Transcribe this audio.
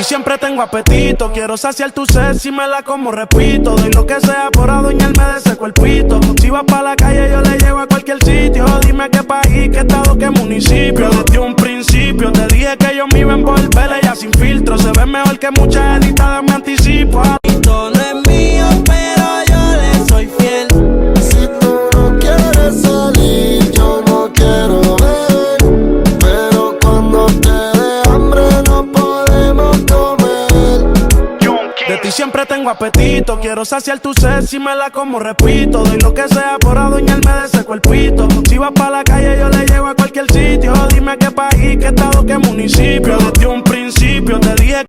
siempre tengo apetito. Quiero saciar tu sed si me la como, repito. Doy lo que sea por adueñarme de ese cuerpito. Si vas pa' la calle yo le llevo a cualquier sitio. Dime qué país, qué estado, qué municipio. Desde un principio te dije que yo me iba a envolver. Ella sin filtro se ve mejor que muchas editadas, me anticipo. Y todo es mío, pero yo le soy fiel. Si tú no quieres salir, yo no quiero ver. Pero cuando te dé hambre no podemos comer. De ti siempre tengo apetito. Quiero saciar tu sed si me la como, repito. Doy lo que sea por adueñarme de ese cuerpito. Si vas pa' la calle yo le llevo a cualquier sitio. Dime qué país, qué estado, qué municipio. Desde un principio te dije